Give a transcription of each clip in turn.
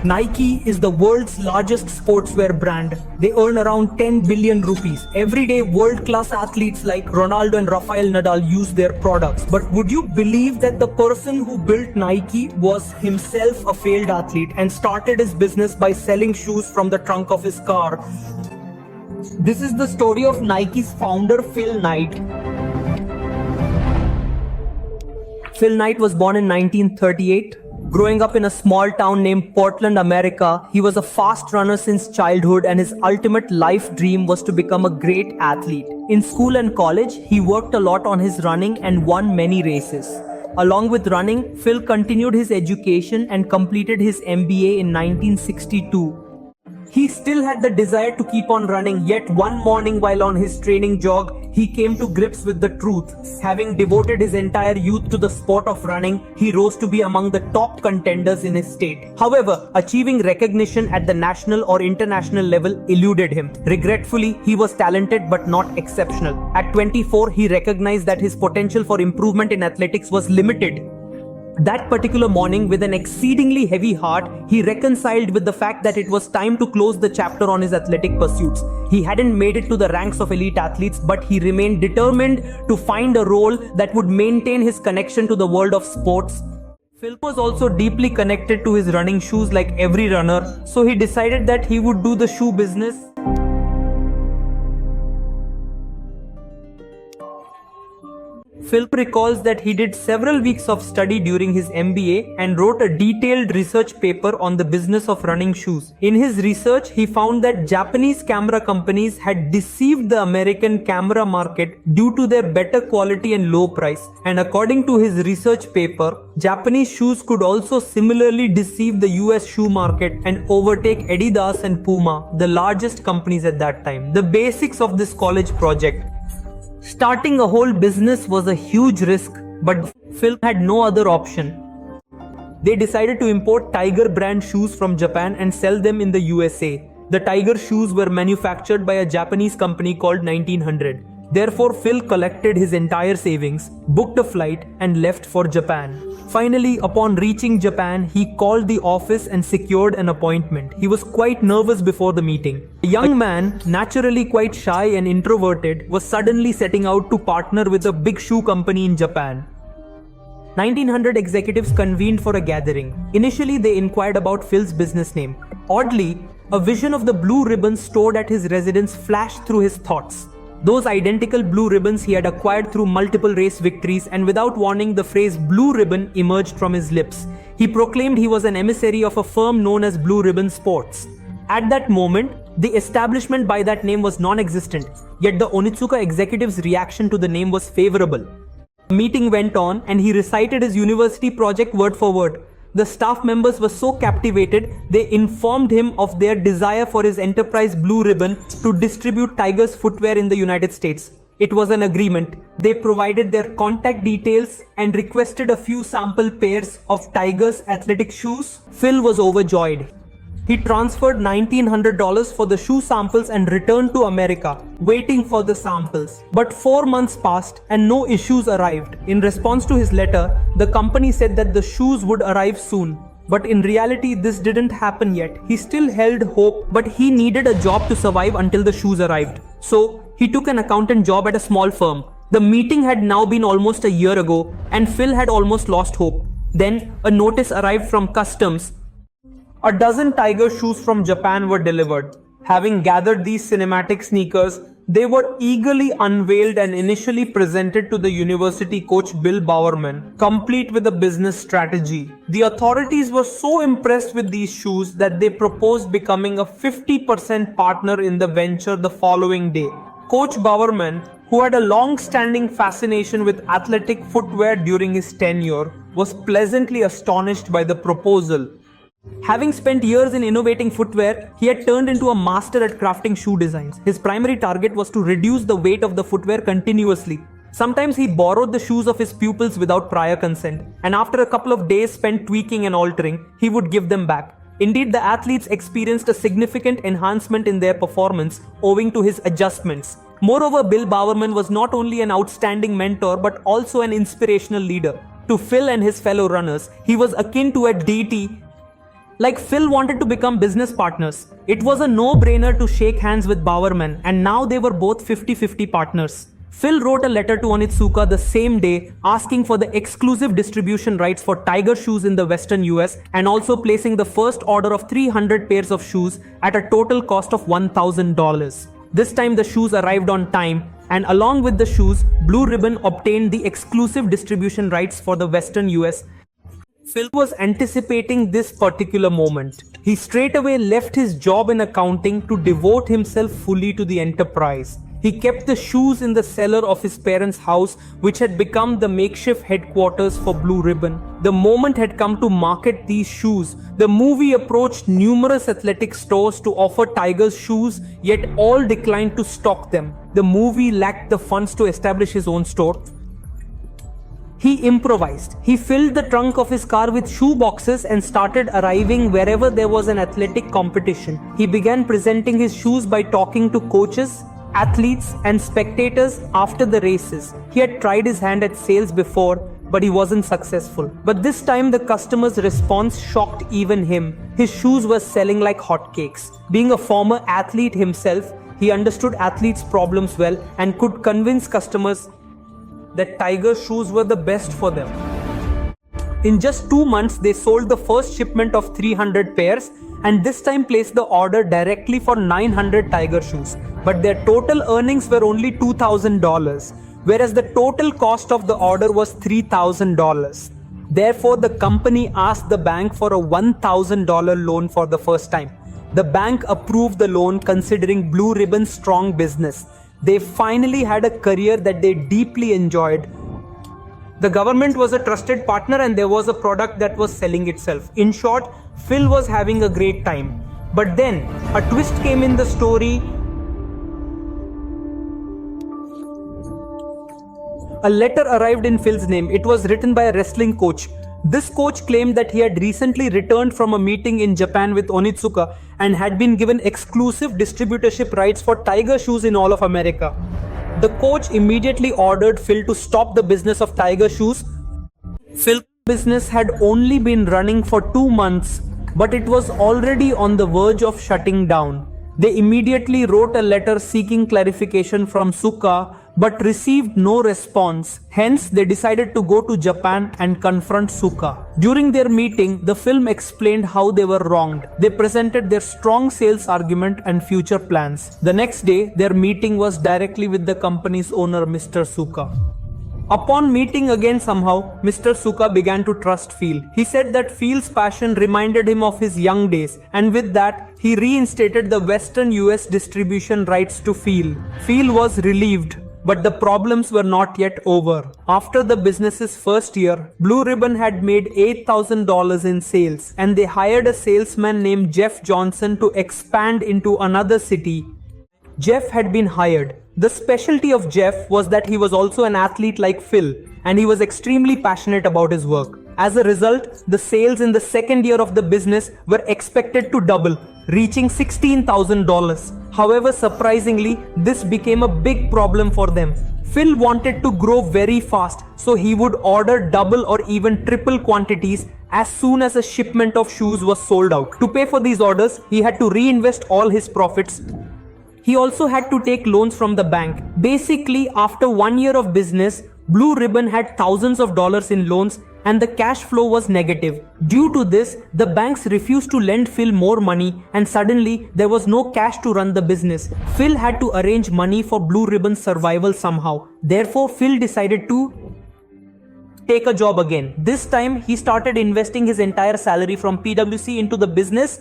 Nike is the world's largest sportswear brand. They earn around 10 billion rupees. Every day, world-class athletes like Ronaldo and Rafael Nadal use their products. But would you believe that the person who built Nike was himself a failed athlete and started his business by selling shoes from the trunk of his car? This is the story of Nike's founder, Phil Knight. Phil Knight was born in 1938. Growing up in a small town named Portland, America, he was a fast runner since childhood and his ultimate life dream was to become a great athlete. In school and college, he worked a lot on his running and won many races. Along with running, Phil continued his education and completed his MBA in 1962. He still had the desire to keep on running, yet one morning while on his training jog, he came to grips with the truth. Having devoted his entire youth to the sport of running, he rose to be among the top contenders in his state. However, achieving recognition at the national or international level eluded him. Regretfully, he was talented but not exceptional. At 24, he recognized that his potential for improvement in athletics was limited. That particular morning, with an exceedingly heavy heart, he reconciled with the fact that it was time to close the chapter on his athletic pursuits. He hadn't made it to the ranks of elite athletes, but he remained determined to find a role that would maintain his connection to the world of sports. Phil was also deeply connected to his running shoes like every runner, so he decided that he would do the shoe business. Phil recalls that he did several weeks of study during his MBA and wrote a detailed research paper on the business of running shoes. In his research, he found that Japanese camera companies had deceived the American camera market due to their better quality and low price. And according to his research paper, Japanese shoes could also similarly deceive the US shoe market and overtake Adidas and Puma, the largest companies at that time. The basics of this college project. Starting a whole business was a huge risk, but Phil had no other option. They decided to import Tiger brand shoes from Japan and sell them in the USA. The Tiger shoes were manufactured by a Japanese company called 1900. Therefore, Phil collected his entire savings, booked a flight, and left for Japan. Finally, upon reaching Japan, he called the office and secured an appointment. He was quite nervous before the meeting. A young man, naturally quite shy and introverted, was suddenly setting out to partner with a big shoe company in Japan. 1900 executives convened for a gathering. Initially, they inquired about Phil's business name. Oddly, a vision of the blue ribbons stored at his residence flashed through his thoughts. Those identical blue ribbons he had acquired through multiple race victories, and without warning, the phrase blue ribbon emerged from his lips. He proclaimed he was an emissary of a firm known as Blue Ribbon Sports. At that moment, the establishment by that name was non-existent, yet the Onitsuka executive's reaction to the name was favorable. The meeting went on and he recited his university project word for word. The staff members were so captivated, they informed him of their desire for his enterprise Blue Ribbon to distribute Tiger's footwear in the United States. It was an agreement. They provided their contact details and requested a few sample pairs of Tiger's athletic shoes. Phil was overjoyed. He transferred $1,900 for the shoe samples and returned to America, waiting for the samples. But 4 months passed and no issues arrived. In response to his letter, the company said that the shoes would arrive soon. But in reality, this didn't happen yet. He still held hope, but he needed a job to survive until the shoes arrived. So, he took an accountant job at a small firm. The meeting had now been almost a year ago, and Phil had almost lost hope. Then, a notice arrived from customs. A dozen Tiger shoes from Japan were delivered. Having gathered these cinematic sneakers, they were eagerly unveiled and initially presented to the university coach Bill Bowerman, complete with a business strategy. The authorities were so impressed with these shoes that they proposed becoming a 50% partner in the venture the following day. Coach Bowerman, who had a long-standing fascination with athletic footwear during his tenure, was pleasantly astonished by the proposal. Having spent years in innovating footwear, he had turned into a master at crafting shoe designs. His primary target was to reduce the weight of the footwear continuously. Sometimes he borrowed the shoes of his pupils without prior consent, and after a couple of days spent tweaking and altering, he would give them back. Indeed, the athletes experienced a significant enhancement in their performance owing to his adjustments. Moreover, Bill Bowerman was not only an outstanding mentor but also an inspirational leader. To Phil and his fellow runners, he was akin to a deity. Like Phil wanted to become business partners. It was a no-brainer to shake hands with Bowerman, and now they were both 50-50 partners. Phil wrote a letter to Onitsuka the same day asking for the exclusive distribution rights for Tiger shoes in the western US and also placing the first order of 300 pairs of shoes at a total cost of $1,000. This time the shoes arrived on time, and along with the shoes, Blue Ribbon obtained the exclusive distribution rights for the western US. Phil was anticipating this particular moment. He straightaway left his job in accounting to devote himself fully to the enterprise. He kept the shoes in the cellar of his parents' house, which had become the makeshift headquarters for Blue Ribbon. The moment had come to market these shoes. The movie approached numerous athletic stores to offer Tiger's shoes, yet all declined to stock them. The movie lacked the funds to establish his own store. He improvised. He filled the trunk of his car with shoe boxes and started arriving wherever there was an athletic competition. He began presenting his shoes by talking to coaches, athletes and spectators after the races. He had tried his hand at sales before, but he wasn't successful. But this time the customer's response shocked even him. His shoes were selling like hotcakes. Being a former athlete himself, he understood athletes' problems well and could convince customers that Tiger shoes were the best for them. In just 2 months, they sold the first shipment of 300 pairs and this time placed the order directly for 900 Tiger shoes. But their total earnings were only $2,000, whereas the total cost of the order was $3,000. Therefore, the company asked the bank for a $1,000 loan for the first time. The bank approved the loan considering Blue Ribbon's strong business. They finally had a career that they deeply enjoyed. The government was a trusted partner and there was a product that was selling itself. In short, Phil was having a great time. But then, a twist came in the story. A letter arrived in Phil's name. It was written by a wrestling coach. This coach claimed that he had recently returned from a meeting in Japan with Onitsuka and had been given exclusive distributorship rights for Tiger shoes in all of America. The coach immediately ordered Phil to stop the business of Tiger shoes. Phil's business had only been running for 2 months, but it was already on the verge of shutting down. They immediately wrote a letter seeking clarification from Suka, but received no response. Hence, they decided to go to Japan and confront Suka. During their meeting, the film explained how they were wronged. They presented their strong sales argument and future plans. The next day, their meeting was directly with the company's owner, Mr. Suka. Upon meeting again somehow, Mr. Suka began to trust Phil. He said that Phil's passion reminded him of his young days, and with that, he reinstated the Western US distribution rights to Phil. Phil was relieved, but the problems were not yet over. After the business's first year, Blue Ribbon had made $8,000 in sales, and they hired a salesman named Jeff Johnson to expand into another city. Jeff had been hired. The specialty of Jeff was that he was also an athlete like Phil, and he was extremely passionate about his work. As a result, the sales in the second year of the business were expected to double, reaching $16,000. However, surprisingly, this became a big problem for them. Phil wanted to grow very fast, so he would order double or even triple quantities as soon as a shipment of shoes was sold out. To pay for these orders, he had to reinvest all his profits. He also had to take loans from the bank. Basically, after 1 year of business, Blue Ribbon had thousands of dollars in loans and the cash flow was negative. Due to this, the banks refused to lend Phil more money and suddenly there was no cash to run the business. Phil had to arrange money for Blue Ribbon's survival somehow. Therefore, Phil decided to take a job again. This time, he started investing his entire salary from PwC into the business.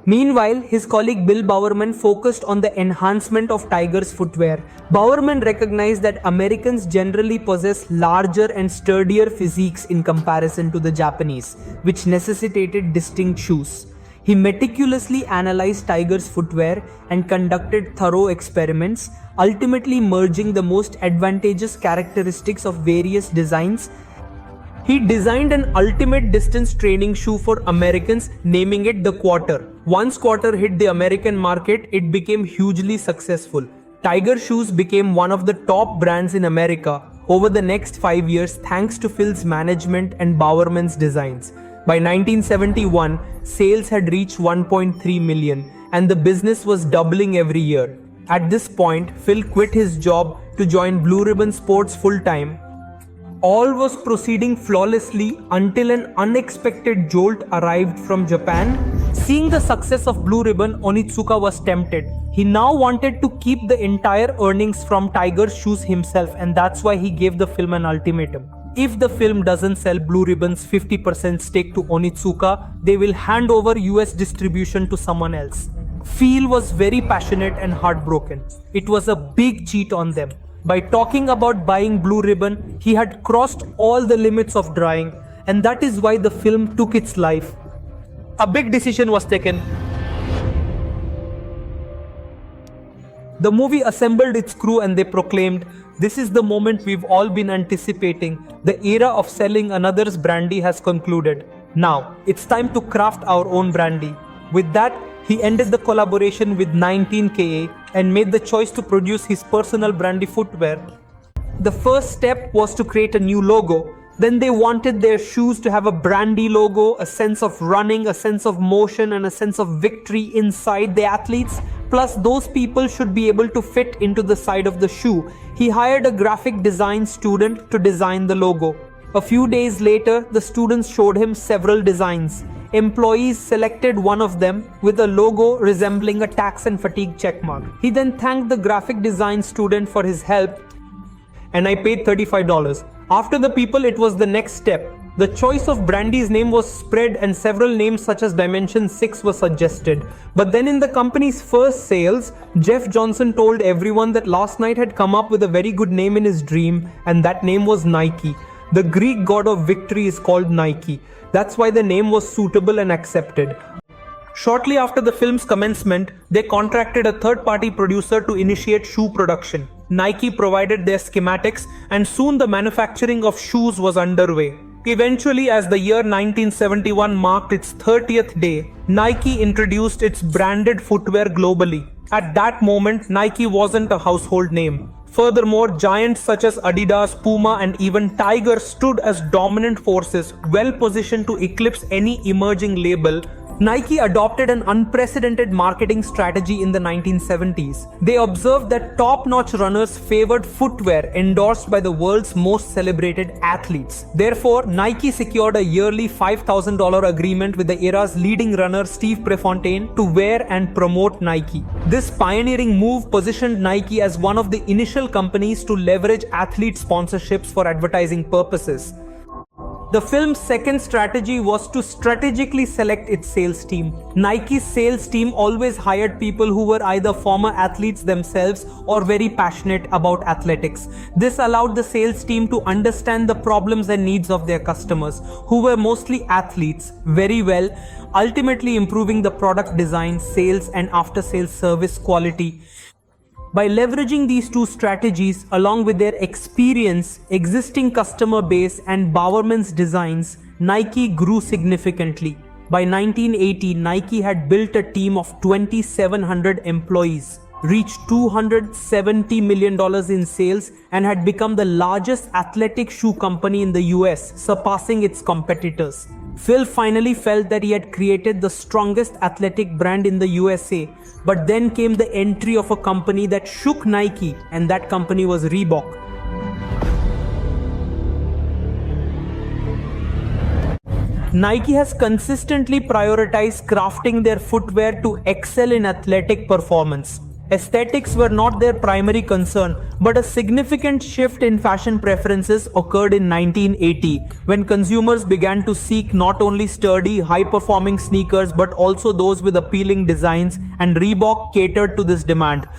Meanwhile, his colleague Bill Bowerman focused on the enhancement of Tiger's footwear. Bowerman recognized that Americans generally possess larger and sturdier physiques in comparison to the Japanese, which necessitated distinct shoes. He meticulously analyzed Tiger's footwear and conducted thorough experiments, ultimately merging the most advantageous characteristics of various designs. He designed an ultimate distance training shoe for Americans, naming it the Quarter. Once Quarter hit the American market, it became hugely successful. Tiger shoes became one of the top brands in America over the next 5 years thanks to Phil's management and Bowerman's designs. By 1971, sales had reached 1.3 million and the business was doubling every year. At this point, Phil quit his job to join Blue Ribbon Sports full-time. All was proceeding flawlessly until an unexpected jolt arrived from Japan. Seeing the success of Blue Ribbon, Onitsuka was tempted. He now wanted to keep the entire earnings from Tiger's shoes himself, and that's why he gave the film an ultimatum. If the film doesn't sell Blue Ribbon's 50% stake to Onitsuka, they will hand over US distribution to someone else. Phil was very passionate and heartbroken. It was a big cheat on them. By talking about buying Blue Ribbon, he had crossed all the limits of drawing, and that is why the film took its life. A big decision was taken. The movie assembled its crew and they proclaimed, "This is the moment we've all been anticipating. The era of selling another's brandy has concluded. Now, it's time to craft our own brandy." With that, he ended the collaboration with 19KA and made the choice to produce his personal brandy footwear. The first step was to create a new logo. Then they wanted their shoes to have a brandy logo, a sense of running, a sense of motion, and a sense of victory inside the athletes. Plus, those people should be able to fit into the side of the shoe. He hired a graphic design student to design the logo. A few days later, the students showed him several designs. Employees selected one of them with a logo resembling a tax and fatigue checkmark. He then thanked the graphic design student for his help, and I paid $35. After the people, it was the next step. The choice of Brandy's name was spread and several names such as Dimension 6 were suggested. But then in the company's first sales, Jeff Johnson told everyone that last night had come up with a very good name in his dream, and that name was Nike. The Greek god of victory is called Nike. That's why the name was suitable and accepted. Shortly after the film's commencement, they contracted a third-party producer to initiate shoe production. Nike provided their schematics, and soon the manufacturing of shoes was underway. Eventually, as the year 1971 marked its 30th day, Nike introduced its branded footwear globally. At that moment, Nike wasn't a household name. Furthermore, giants such as Adidas, Puma, and even Tiger stood as dominant forces, well positioned to eclipse any emerging label. Nike adopted an unprecedented marketing strategy in the 1970s. They observed that top-notch runners favored footwear endorsed by the world's most celebrated athletes. Therefore, Nike secured a yearly $5,000 agreement with the era's leading runner Steve Prefontaine to wear and promote Nike. This pioneering move positioned Nike as one of the initial companies to leverage athlete sponsorships for advertising purposes. The film's second strategy was to strategically select its sales team. Nike's sales team always hired people who were either former athletes themselves or very passionate about athletics. This allowed the sales team to understand the problems and needs of their customers, who were mostly athletes, very well, ultimately improving the product design, sales, and after-sales service quality. By leveraging these two strategies along with their experience, existing customer base, and Bowerman's designs, Nike grew significantly. By 1980, Nike had built a team of 2,700 employees, reached $270 million in sales, and had become the largest athletic shoe company in the US, surpassing its competitors. Phil finally felt that he had created the strongest athletic brand in the USA, but then came the entry of a company that shook Nike, and that company was Reebok. Nike has consistently prioritized crafting their footwear to excel in athletic performance. Aesthetics were not their primary concern, but a significant shift in fashion preferences occurred in 1980 when consumers began to seek not only sturdy, high-performing sneakers but also those with appealing designs, and Reebok catered to this demand.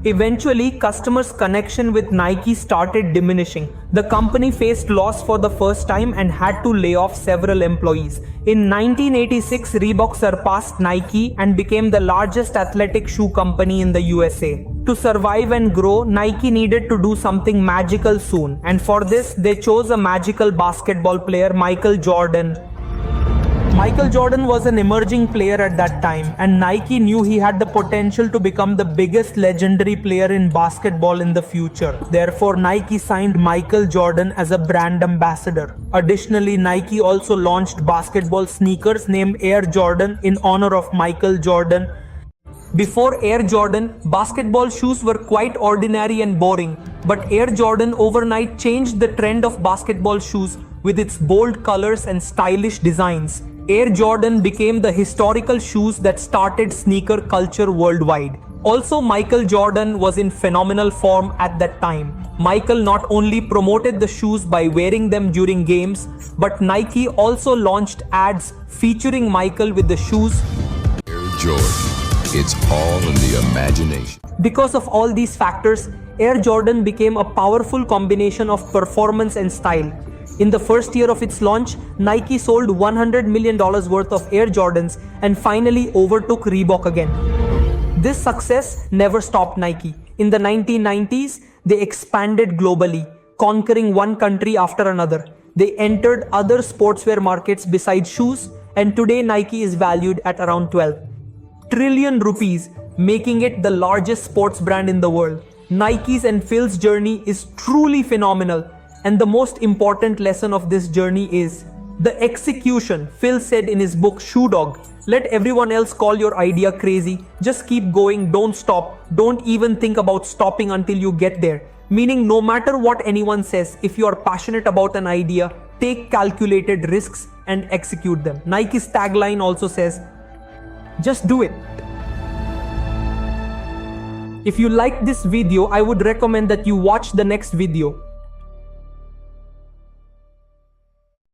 Eventually, customers' connection with Nike started diminishing. The company faced loss for the first time and had to lay off several employees. In 1986, Reebok surpassed Nike and became the largest athletic shoe company in the USA. To survive and grow, Nike needed to do something magical soon, and for this, they chose a magical basketball player, Michael Jordan. Michael Jordan was an emerging player at that time, and Nike knew he had the potential to become the biggest legendary player in basketball in the future. Therefore, Nike signed Michael Jordan as a brand ambassador. Additionally, Nike also launched basketball sneakers named Air Jordan in honor of Michael Jordan. Before Air Jordan, basketball shoes were quite ordinary and boring, but Air Jordan overnight changed the trend of basketball shoes with its bold colors and stylish designs. Air Jordan became the historical shoes that started sneaker culture worldwide. Also, Michael Jordan was in phenomenal form at that time. Michael not only promoted the shoes by wearing them during games, but Nike also launched ads featuring Michael with the shoes. Air Jordan, it's all in the imagination. Because of all these factors, Air Jordan became a powerful combination of performance and style. In the first year of its launch, Nike sold $100 million worth of Air Jordans and finally overtook Reebok again. This success never stopped Nike. In the 1990s, they expanded globally, conquering one country after another. They entered other sportswear markets besides shoes, and today Nike is valued at around 12 trillion rupees, making it the largest sports brand in the world. Nike's and Phil's journey is truly phenomenal. And the most important lesson of this journey is the execution. Phil said in his book Shoe Dog, let everyone else call your idea crazy. Just keep going, don't stop. Don't even think about stopping until you get there. Meaning, no matter what anyone says, if you are passionate about an idea, take calculated risks and execute them. Nike's tagline also says, just do it. If you like this video, I would recommend that you watch the next video.